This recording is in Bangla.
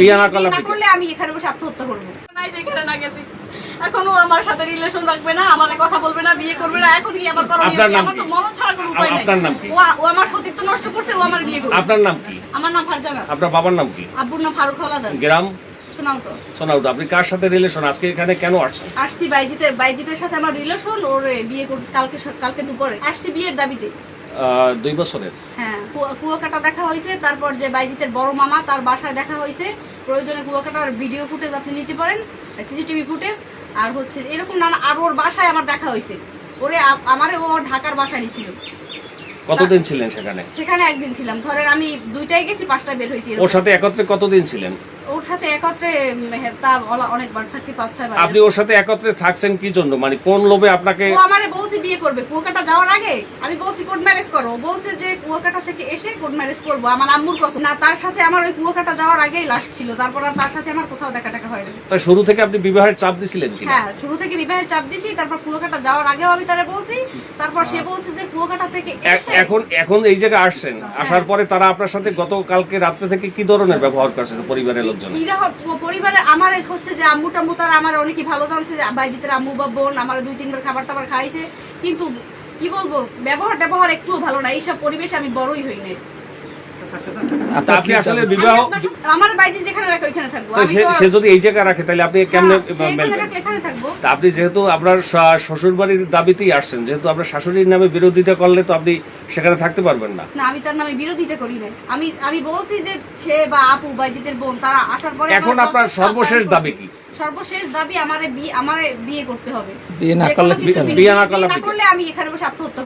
বিয়ে না করলে আমি এখানে বসে আত্মহত্যা করবো। নাই যেখানে না গেছি এখনো আমার সাথে রিলেশন রাখবে না, আমার কথা বলবে না, বিয়ে করবে না। এখন কি আমার করণীয়? আমার তো মরণ ছাড়া কোনো উপায় নাই। আপনার নাম কি? ও আমার সতীত্ব নষ্ট করছে, ও আমার বিয়ে করবে। আপনার নাম কি? আমার নাম ফারজানা। আপনার বাবার নাম কি? আব্বুর নাম ফারুক হাওলাদার। গ্রাম সোনাউটো। সোনাউটো। আপনি কার সাথে রিলেশন? আজকে এখানে কেন আসছেন? আসছি বাইজিতের সাথে আমার রিলেশন। ওর বিয়ে করতে কালকে দুপুরে আসছি বিয়ের দাবিতে। 2 বছরের। হ্যাঁ, কুয়াকাটা দেখা হয়েছে। তারপর যে বাইজিতের বড় মামা তার বাসায় দেখা হয়েছে। প্রয়োজনে কুয়াকাটার ভিডিও ফুটেজ আপনি নিতে পারেন, সিসিটিভি ফুটেজ। আর হচ্ছে এরকম নানা, আর ওর বাসায় আমার দেখা হয়েছে। ও ঢাকার বাসায় নিয়েছিল। কতদিন ছিলেন সেখানে? সেখানে একদিন ছিলাম। ধরেন আমি 2টায় গেছি, 5টায় বের হয়েছি। ওর সাথে একত্রে কতদিন ছিলেন? ওর সাথে একত্রে তা অনেকবার থাকছি, 5-6 বার। আপনি ওর সাথে একত্রে থাকছেন কি জন্য? মানে কোন লোভে আপনাকে? ও আমারে বলছে বিয়ে করবে কুয়াকাটা যাওয়ার আগে। আমি বলছি কোর্ট ম্যারেজ করো। বলছে যে কুয়াকাটা থেকে এসে কোর্ট ম্যারেজ করবো। আমার আম্মুর কসম না, তার সাথে আমার ওই কুয়াকাটা যাওয়ার আগেই লাশ ছিল। তারপর আর তার সাথে আমার কোথাও দেখা হয়নি। তাই শুরু থেকে আপনি বিবাহের চাপ দিছিলেন কি? হ্যাঁ, শুরু থেকে বিবাহের চাপ দিছি। তারপর কুয়াকাটা যাওয়ার আগেও আমি তারে বলছি। তারপর সে বলছে যে কুয়াকাটা থেকে এসে এখন এই জায়গায় আসছেন, আসার পরে তারা আপনার সাথে গতকালকে রাত্রে থেকে কি ধরনের ব্যবহার করছে পরিবারের লোকজন? পরিবারে আমার হচ্ছে যে আম্মু টাম্মু তারা আমার অনেকই ভালো জানছে যে বাইজিতের আম্মু বা বোন আমার 2-3 বার খাবার টাবার খাইছে। কিন্তু কি বলবো, ব্যবহার একটুও ভালো না। এইসব পরিবেশে আমি বড়ই হই নাই। আপনি আসলে বিবাহ আমার বাইজি যেখানে রাখে ওইখানে থাকবো। সে যদি এই জায়গায় রাখে তাহলে আপনি কেমনে এখানে থাকবো? আপনি যেহেতু আপনার শ্বশুর বাড়ির দাবিতেই আসছেন, যেহেতু আপনার শাশুড়ির নামে বিরোধিতা করলে তো আপনি সেখানে থাকতে পারবেন না। না, আমি তার নামে বিরোধিতা করি না। আমি বলছি যে সে বা আপু বাইজিতের বোন তারা আসার পরে এখন আপনার সর্বশেষ দাবি কি? সর্বশেষ দাবি আমারে বিয়ে করতে হবে। বিয়ে না করলে আমি এখানে বসে আত্মহত্যা